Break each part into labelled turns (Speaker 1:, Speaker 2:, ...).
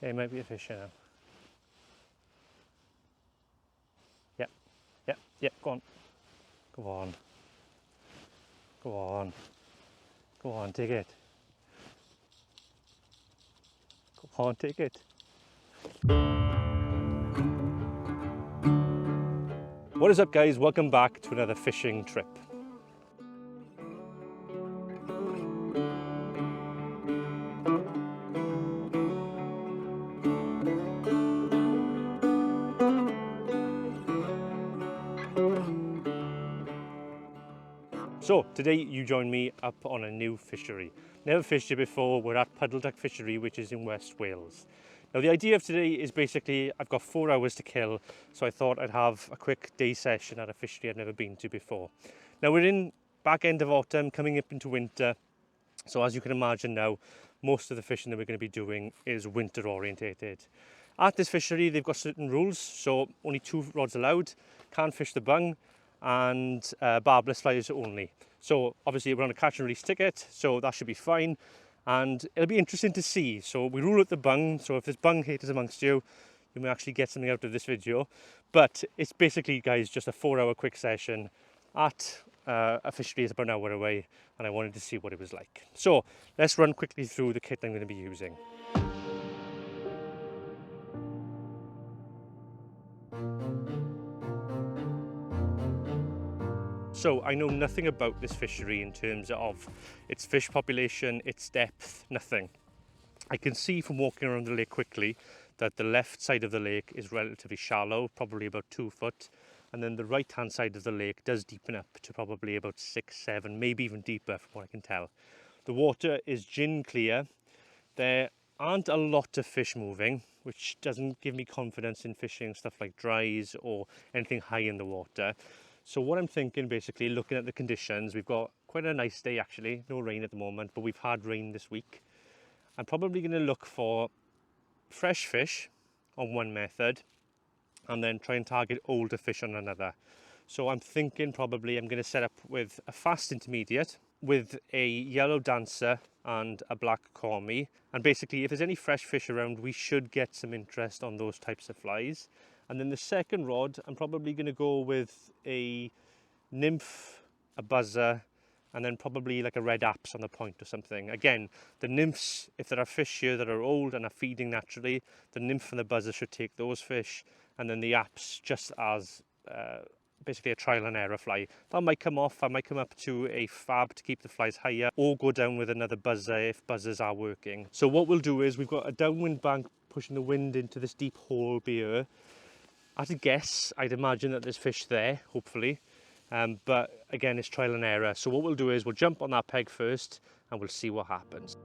Speaker 1: Okay, might be a fish here now. Yep, yep, yep, go on. Go on. Go on. Go on, take it. Go on, take it. What is up, guys? Welcome back to another fishing trip. So today you join me up on a new fishery. Never fished it before. We're at Puddle Duck Fishery, which is in West Wales. Now the idea of today is basically I've got 4 hours to kill, so I thought I'd have a quick day session at a fishery I've never been to before. Now we're in back end of autumn, coming up into winter, so as you can imagine now, most of the fishing that we're going to be doing is winter orientated. At this fishery they've got certain rules, so only 2 rods allowed, can't fish the bung, and barbless flies only. So obviously we're on a catch and release ticket, so that should be fine, and it'll be interesting to see. So we rule out the bung, so if there's bung haters amongst you, you may actually get something out of this video. But it's basically, guys, just a 4-hour quick session at a fishery is about an hour away, and I wanted to see what it was like. So let's run quickly through the kit I'm going to be using. So I know nothing about this fishery in terms of its fish population, its depth, nothing. I can see from walking around the lake quickly that the left side of the lake is relatively shallow, probably about 2 foot, and then the right hand side of the lake does deepen up to probably about 6, 7, maybe even deeper from what I can tell. The water is gin clear. There aren't a lot of fish moving, which doesn't give me confidence in fishing stuff like dries or anything high in the water. So what I'm thinking, basically, looking at the conditions, we've got quite a nice day actually, no rain at the moment, but we've had rain this week. I'm probably going to look for fresh fish on one method and then try and target older fish on another. So I'm thinking probably I'm going to set up with a fast intermediate with a yellow dancer and a black cormy, and basically if there's any fresh fish around we should get some interest on those types of flies. And then the second rod I'm probably going to go with a nymph, a buzzer, and then probably like a red apse on the point or something. Again, the nymphs, if there are fish here that are old and are feeding naturally, the nymph and the buzzer should take those fish, and then the apse just as basically a trial and error fly. That might come off, I might come up to a fab to keep the flies higher, or go down with another buzzer if buzzers are working. So what we'll do is we've got a downwind bank pushing the wind into this deep hole here. At a guess, I'd imagine that there's fish there, hopefully. But again, it's trial and error. So what we'll do is we'll jump on that peg first and we'll see what happens.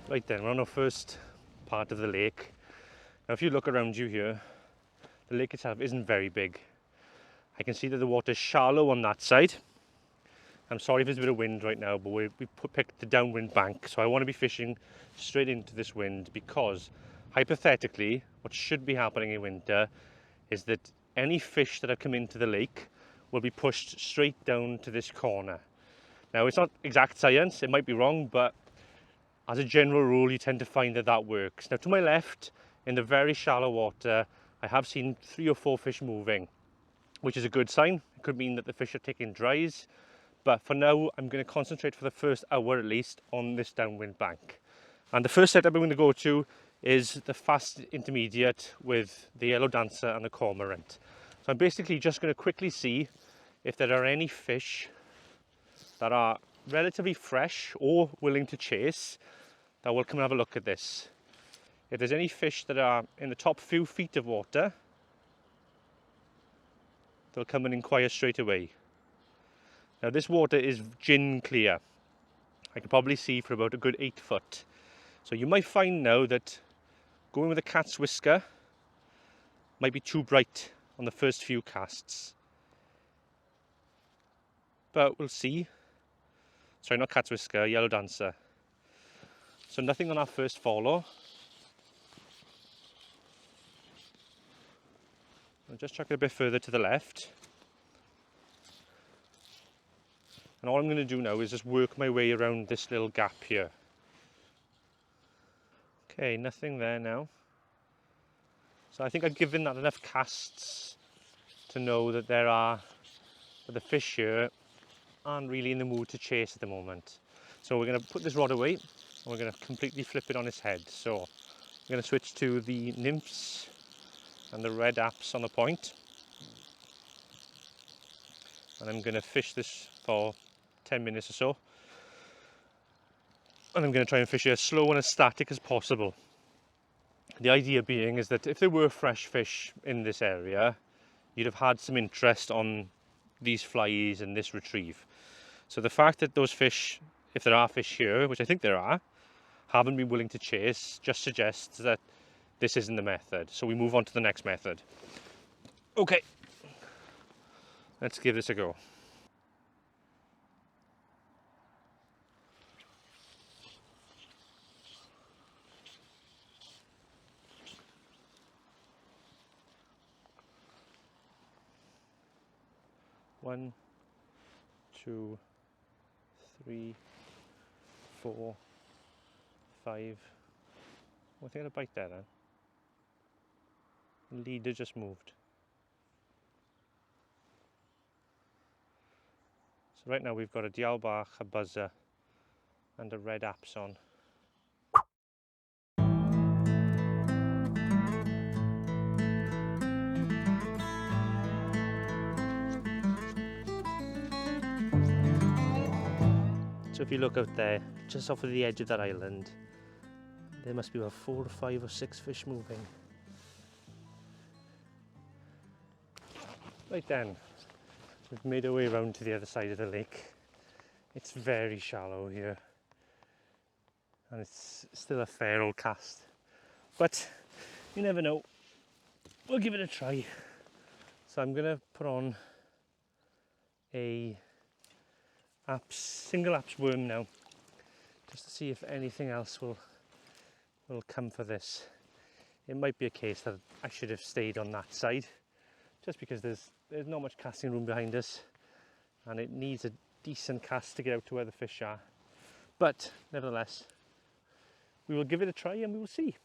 Speaker 1: Right then, we're on our first part of the lake. Now if you look around you here, the lake itself isn't very big. I can see that the water's shallow on that side. I'm sorry if there's a bit of wind right now, but we picked the downwind bank, so I want to be fishing straight into this wind because hypothetically what should be happening in winter is that any fish that have come into the lake will be pushed straight down to this corner. Now it's not exact science, it might be wrong, but as a general rule you tend to find that that works. Now to my left, in the very shallow water, I have seen 3 or 4 fish moving, which is a good sign. It could mean that the fish are taking dries, but for now I'm going to concentrate for the first hour at least on this downwind bank. And the first setup I'm going to go to is the fast intermediate with the yellow dancer and the cormorant. So I'm basically just going to quickly see if there are any fish that are relatively fresh or willing to chase that will come and have a look at this. If there's any fish that are in the top few feet of water, they'll come and inquire straight away. Now this water is gin clear. I can probably see for about a good 8 foot. So you might find now that going with a cat's whisker might be too bright on the first few casts. But we'll see. Sorry, not cat's whisker, yellow dancer. So nothing on our first follow. I'll just chuck it a bit further to the left. And all I'm going to do now is just work my way around this little gap here. Okay, nothing there now. So I think I've given that enough casts to know that the fish here aren't really in the mood to chase at the moment. So we're going to put this rod away and we're going to completely flip it on its head. So I'm going to switch to the nymphs and the red apps on the point. And I'm going to fish this for 10 minutes or so. And I'm going to try and fish it as slow and as static as possible. The idea being is that if there were fresh fish in this area, you'd have had some interest on these flies and this retrieve. So the fact that those fish, if there are fish here, which I think there are, haven't been willing to chase, just suggests that this isn't the method. So we move on to the next method. Okay, let's give this a go. One, 2, 3, 4, 5. I think I had a bite there then. The leader just moved. So right now we've got a dialbach, a buzzer and a red apps on. So if you look out there, just off of the edge of that island, there must be about 4 or 5 or 6 fish moving. Right then, we've made our way around to the other side of the lake. It's very shallow here, and it's still a fair old cast. But you never know, we'll give it a try. So I'm going to put on a single apps worm now, just to see if anything else will come for this. It might be a case that I should have stayed on that side, just because there's not much casting room behind us, and it needs a decent cast to get out to where the fish are. But nevertheless, we will give it a try and we will see.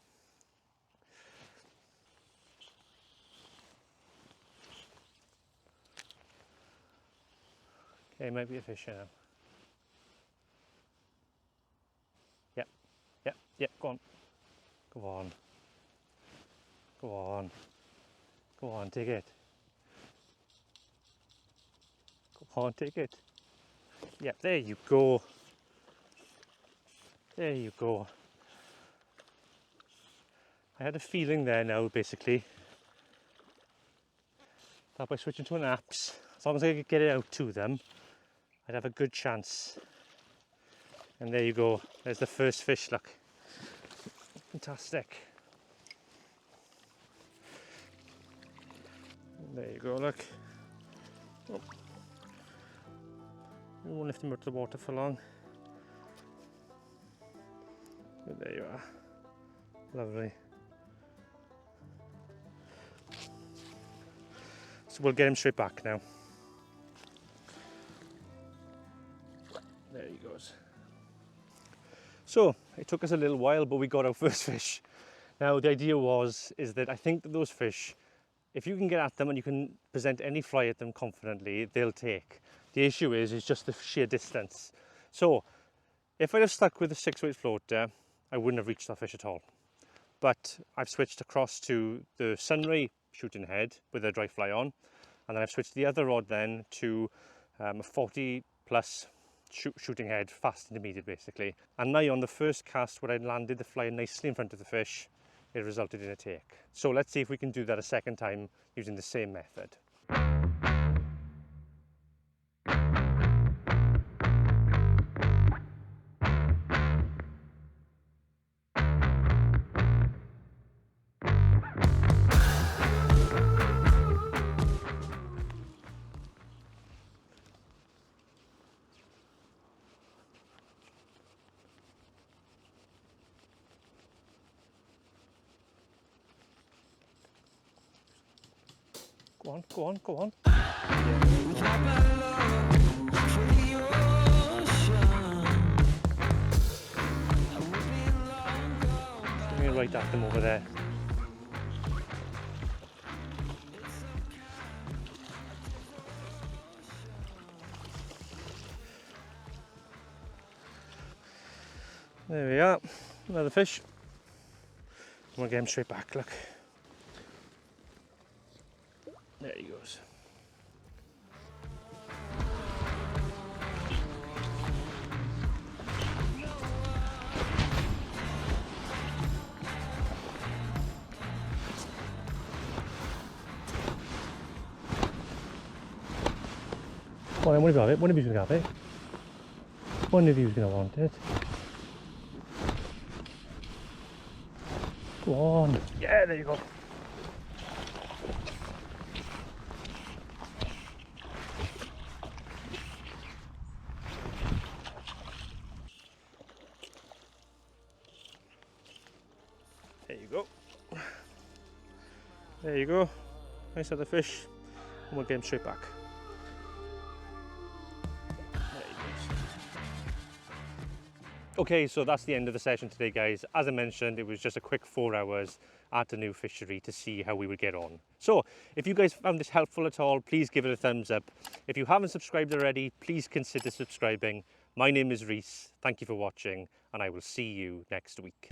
Speaker 1: Okay, might be a fish here now. Yep, go on. Go on. Go on. Go on, take it. Go on, take it. Yep, there you go. There you go. I had a feeling there now, basically, that by switching to an apps, as long as I could get it out to them, I'd have a good chance. And there you go. There's the first fish, look. Fantastic. There you go, look. Oh. We won't lift him out of the water for long. But there you are. Lovely. So we'll get him straight back now. There he goes. So it took us a little while, but we got our first fish. Now the idea is that I think that those fish, if you can get at them and you can present any fly at them confidently, they'll take. The issue is just the sheer distance. So if I'd have stuck with a 6-weight floater, I wouldn't have reached that fish at all. But I've switched across to the Sunray shooting head with a dry fly on, and then I've switched the other rod then to a 40 plus shooting head, fast intermediate basically. And now on the first cast where I landed the fly nicely in front of the fish, it resulted in a take. So let's see if we can do that a second time using the same method. Go on, go on, go on. Swimming right at them over there. There we are, another fish. We'll get him straight back, look. There he goes. Well, then, what have you got it? One of you's gonna have it. One of you's gonna want it. Go on. Yeah, there you go. There you go. There you go. Nice other fish. And we'll get him straight back. Okay, so that's the end of the session today, guys. As I mentioned, it was just a quick 4 hours at a new fishery to see how we would get on. So if you guys found this helpful at all, please give it a thumbs up. If you haven't subscribed already, please consider subscribing. My name is Rhys. Thank you for watching, and I will see you next week.